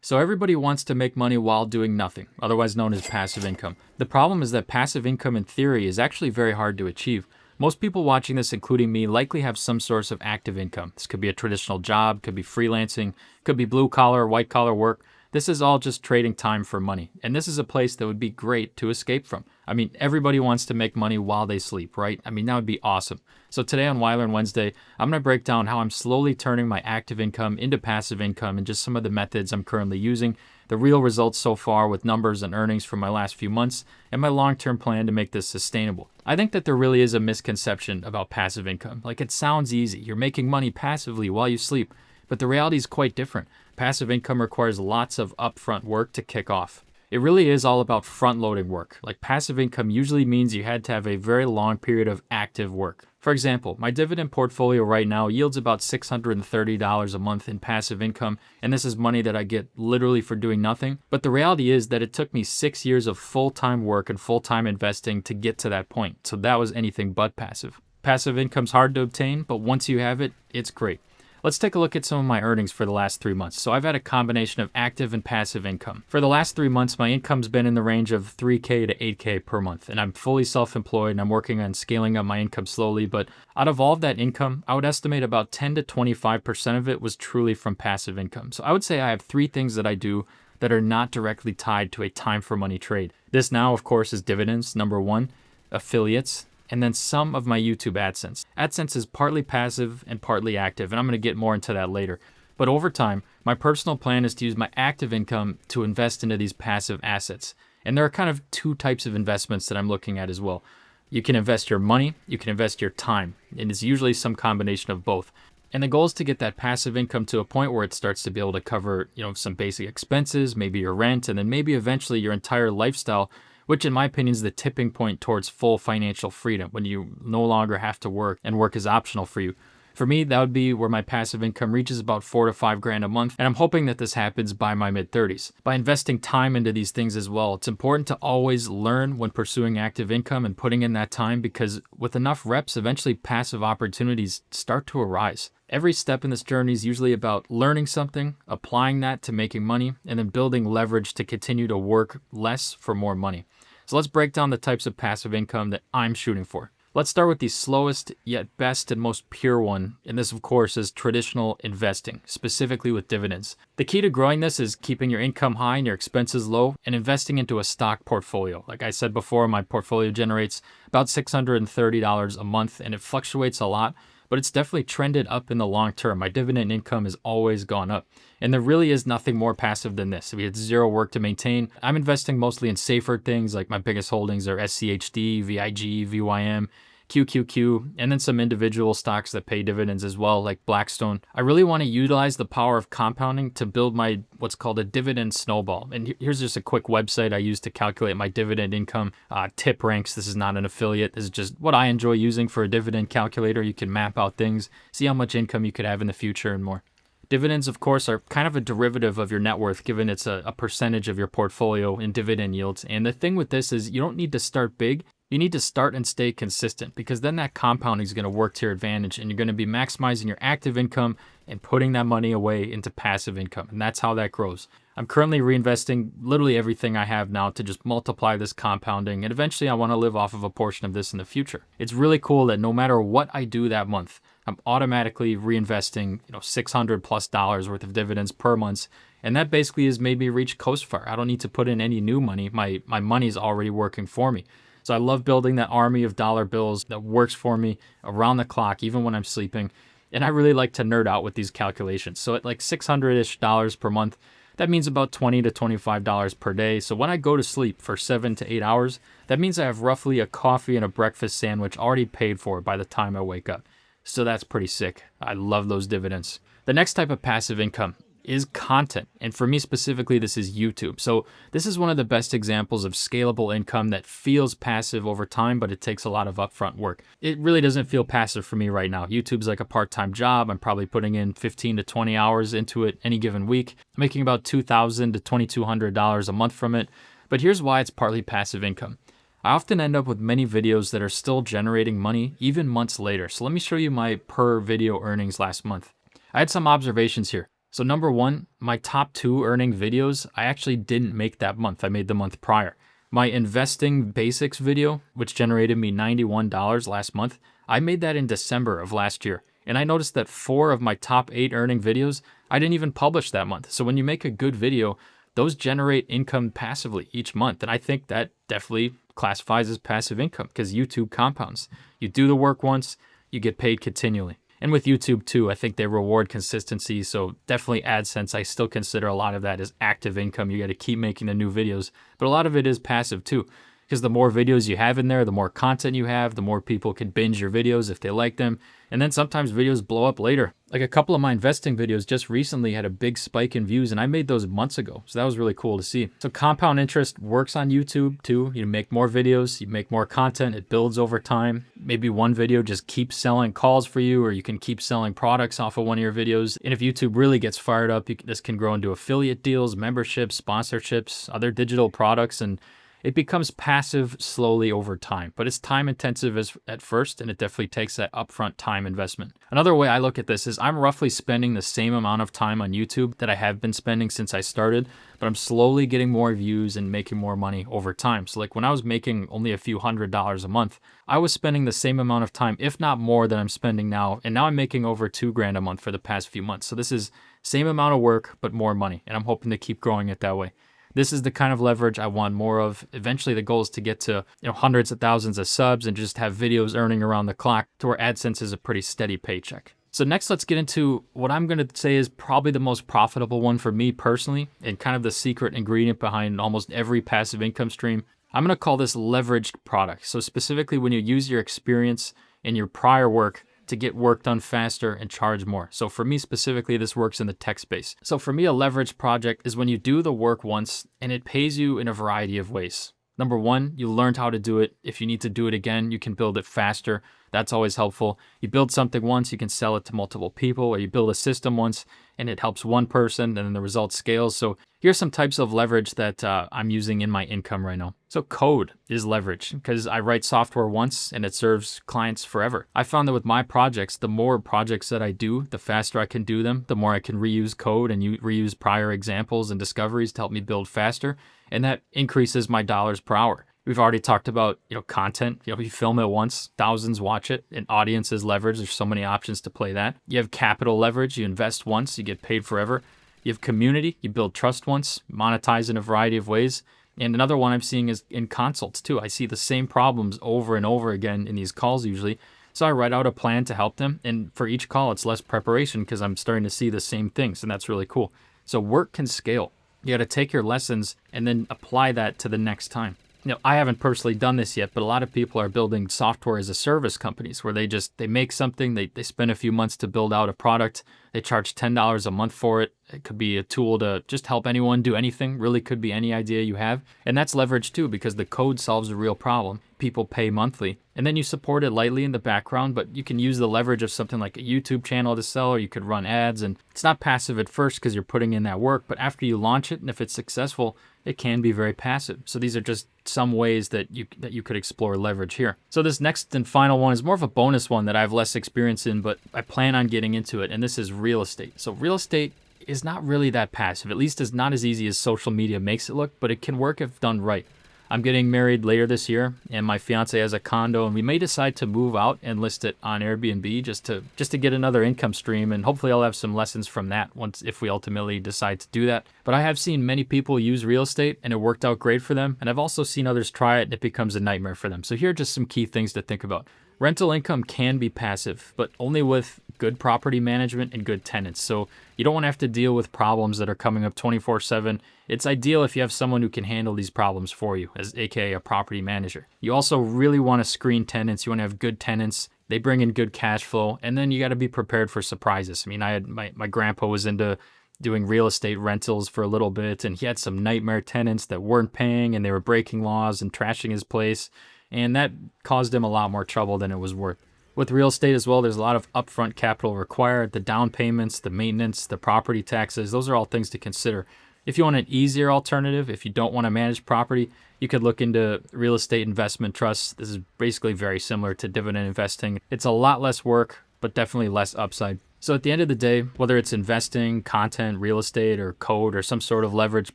So everybody wants to make money while doing nothing, otherwise known as passive income. The problem is that passive income in theory is actually very hard to achieve. Most people watching this, including me, likely have some source of active income. This could be a traditional job, could be freelancing, could be blue collar, white collar work. This is all just trading time for money. And this is a place that would be great to escape from. I mean, everybody wants to make money while they sleep, right? I mean, that would be awesome. So today on Why Learn Wednesday, I'm going to break down how I'm slowly turning my active income into passive income and just some of the methods I'm currently using, the real results so far with numbers and earnings from my last few months, and my long-term plan to make this sustainable. I think that there really is a misconception about passive income. Like, it sounds easy. You're making money passively while you sleep, but the reality is quite different. Passive income requires lots of upfront work to kick off. It really is all about front-loading work. Like, passive income usually means you had to have a very long period of active work. For example, my dividend portfolio right now yields about $630 a month in passive income, and this is money that I get literally for doing nothing. But the reality is that it took me 6 years of full-time work and full-time investing to get to that point, so that was anything but passive. Passive income's hard to obtain, but once you have it, it's great. Let's take a look at some of my earnings for the last 3 months. So I've had a combination of active and passive income. For the last 3 months, my income's been in the range of $3K to $8K per month, and I'm fully self-employed and I'm working on scaling up my income slowly. But out of all of that income, I would estimate about 10 to 25% of it was truly from passive income. So I would say I have 3 things that I do that are not directly tied to a time for money trade. This now, of course, is dividends, number 1, affiliates, and then some of my YouTube AdSense. AdSense is partly passive and partly active, and I'm going to get more into that later. But over time, my personal plan is to use my active income to invest into these passive assets. And there are kind of 2 types of investments that I'm looking at as well. You can invest your money, you can invest your time, and it's usually some combination of both. And the goal is to get that passive income to a point where it starts to be able to cover, some basic expenses, maybe your rent, and then maybe eventually your entire lifestyle, which in my opinion is the tipping point towards full financial freedom, when you no longer have to work and work is optional for you. For me, that would be where my passive income reaches about $4 to $5 grand a month, and I'm hoping that this happens by my mid-30s. By investing time into these things as well, it's important to always learn when pursuing active income and putting in that time, because with enough reps, eventually passive opportunities start to arise. Every step in this journey is usually about learning something, applying that to making money, and then building leverage to continue to work less for more money. So let's break down the types of passive income that I'm shooting for. Let's start with the slowest yet best and most pure one, and this of course is traditional investing, specifically with dividends. The key to growing this is keeping your income high and your expenses low and investing into a stock portfolio. Like I said before, my portfolio generates about $630 a month, and it fluctuates a lot, but it's definitely trended up in the long term. My dividend income has always gone up. And there really is nothing more passive than this. We had 0 work to maintain. I'm investing mostly in safer things, like my biggest holdings are SCHD, VIG, VYM, QQQ, and then some individual stocks that pay dividends as well, like Blackstone. I really want to utilize the power of compounding to build my what's called a dividend snowball. And here's just a quick website I use to calculate my dividend income. Tip ranks. This is not an affiliate. This is just what I enjoy using for a dividend calculator. You can map out things, see how much income you could have in the future and more. Dividends, of course, are kind of a derivative of your net worth, given it's a percentage of your portfolio in dividend yields. And the thing with this is you don't need to start big. You need to start and stay consistent, because then that compounding is going to work to your advantage, and you're going to be maximizing your active income and putting that money away into passive income. And that's how that grows. I'm currently reinvesting literally everything I have now to just multiply this compounding, and eventually I want to live off of a portion of this in the future. It's really cool that no matter what I do that month, I'm automatically reinvesting, $600+ worth of dividends per month. And that basically has made me reach coast fire. I don't need to put in any new money. My money's already working for me. So I love building that army of dollar bills that works for me around the clock, even when I'm sleeping. And I really like to nerd out with these calculations. So at like $600-ish per month, that means about $20 to $25 per day. So when I go to sleep for 7 to 8 hours, that means I have roughly a coffee and a breakfast sandwich already paid for by the time I wake up. So that's pretty sick. I love those dividends. The next type of passive income is content. And for me specifically, this is YouTube. So this is one of the best examples of scalable income that feels passive over time, but it takes a lot of upfront work. It really doesn't feel passive for me right now. YouTube's like a part-time job. I'm probably putting in 15 to 20 hours into it any given week, making about $2,000 to $2,200 a month from it. But here's why it's partly passive income. I often end up with many videos that are still generating money even months later. So let me show you my per video earnings last month. I had some observations here. So number one, my top 2 earning videos, I actually didn't make that month. I made the month prior. My investing basics video, which generated me $91 last month, I made that in December of last year. And I noticed that 4 of my top 8 earning videos, I didn't even publish that month. So when you make a good video, those generate income passively each month. And I think that definitely classifies as passive income because YouTube compounds. You do the work once, you get paid continually. And with YouTube too, I think they reward consistency. So definitely AdSense, I still consider a lot of that as active income. You got to keep making the new videos, but a lot of it is passive too. Because the more videos you have in there, the more content you have, the more people can binge your videos if they like them. And then sometimes videos blow up later. Like a couple of my investing videos just recently had a big spike in views, and I made those months ago. So that was really cool to see. So compound interest works on YouTube too. You make more videos, you make more content, it builds over time. Maybe one video just keeps selling calls for you, or you can keep selling products off of one of your videos. And if YouTube really gets fired up, this can grow into affiliate deals, memberships, sponsorships, other digital products, and it becomes passive slowly over time, but it's time intensive at first, and it definitely takes that upfront time investment. Another way I look at this is I'm roughly spending the same amount of time on YouTube that I have been spending since I started, but I'm slowly getting more views and making more money over time. So like when I was making only a few $100s a month, I was spending the same amount of time, if not more than I'm spending now. And now I'm making over $2,000 a month for the past few months. So this is same amount of work, but more money. And I'm hoping to keep growing it that way. This is the kind of leverage I want more of. Eventually, the goal is to get to hundreds of thousands of subs and just have videos earning around the clock to where AdSense is a pretty steady paycheck. So next, let's get into what I'm going to say is probably the most profitable one for me personally, and kind of the secret ingredient behind almost every passive income stream. I'm going to call this leveraged product. So specifically when you use your experience in your prior work to get work done faster and charge more. So for me specifically, this works in the tech space. So for me, a leverage project is when you do the work once and it pays you in a variety of ways. Number one, you learned how to do it. If you need to do it again, you can build it faster. That's always helpful. You build something once, you can sell it to multiple people, or you build a system once and it helps one person and then the result scales. So here's some types of leverage that I'm using in my income right now. So code is leverage because I write software once and it serves clients forever. I found that with my projects, the more projects that I do, the faster I can do them, the more I can reuse code and reuse prior examples and discoveries to help me build faster. And that increases my dollars per hour. We've already talked about, content. You film it once, thousands watch it, and audience is leverage. There's so many options to play that. You have capital leverage. You invest once, you get paid forever. You have community. You build trust once, monetize in a variety of ways. And another one I'm seeing is in consults too. I see the same problems over and over again in these calls usually. So I write out a plan to help them. And for each call, it's less preparation because I'm starting to see the same things. And that's really cool. So work can scale. You got to take your lessons and then apply that to the next time. I haven't personally done this yet, but a lot of people are building software as a service companies where they make something, they spend a few months to build out a product, they charge $10 a month for it. It could be a tool to just help anyone do anything, really could be any idea you have. And that's leverage too because the code solves a real problem. People pay monthly. And then you support it lightly in the background, but you can use the leverage of something like a YouTube channel to sell, or you could run ads. And it's not passive at first because you're putting in that work, but after you launch it, and if it's successful, it can be very passive. So these are just some ways that you could explore leverage here. So this next and final one is more of a bonus one that I have less experience in, but I plan on getting into it, and this is real estate. So real estate is not really that passive. At least it's not as easy as social media makes it look, but it can work if done right. I'm getting married later this year, and my fiance has a condo, and we may decide to move out and list it on Airbnb just to get another income stream, and hopefully I'll have some lessons from that if we ultimately decide to do that. But I have seen many people use real estate, and it worked out great for them, and I've also seen others try it, and it becomes a nightmare for them. So here are just some key things to think about. Rental income can be passive, but only with good property management and good tenants. So you don't want to have to deal with problems that are coming up 24/7. It's ideal if you have someone who can handle these problems for you, as AKA a property manager. You also really want to screen tenants. You want to have good tenants. They bring in good cash flow, and then you got to be prepared for surprises. I mean, I had my grandpa was into doing real estate rentals for a little bit, and he had some nightmare tenants that weren't paying, and they were breaking laws and trashing his place. And that caused him a lot more trouble than it was worth. With real estate as well, there's a lot of upfront capital required, the down payments, the maintenance, the property taxes. Those are all things to consider. If you want an easier alternative, if you don't want to manage property, you could look into real estate investment trusts. This is basically very similar to dividend investing. It's a lot less work, but definitely less upside. So at the end of the day, whether it's investing, content, real estate, or code, or some sort of leverage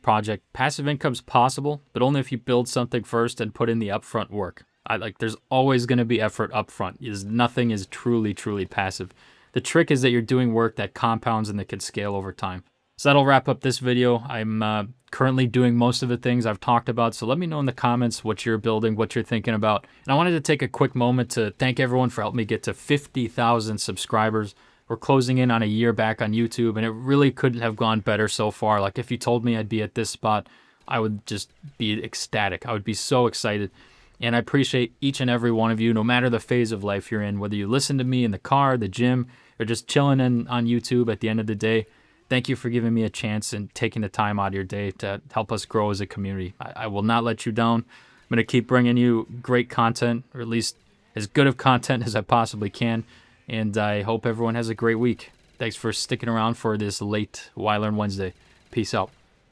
project, passive income's possible, but only if you build something first and put in the upfront work. There's always going to be effort upfront. Nothing is truly, truly passive. The trick is that you're doing work that compounds and that can scale over time. So that'll wrap up this video. I'm currently doing most of the things I've talked about, so let me know in the comments what you're building, what you're thinking about. And I wanted to take a quick moment to thank everyone for helping me get to 50,000 subscribers. We're closing in on a year back on YouTube, and it really couldn't have gone better so far. Like, if you told me I'd be at this spot, I would just be ecstatic. I would be so excited. And I appreciate each and every one of you, no matter the phase of life you're in, whether you listen to me in the car, the gym, or just chilling on YouTube at the end of the day. Thank you for giving me a chance and taking the time out of your day to help us grow as a community. I will not let you down. I'm going to keep bringing you great content, or at least as good of content as I possibly can. And I hope everyone has a great week. Thanks for sticking around for this late Why Learn Wednesday. Peace out.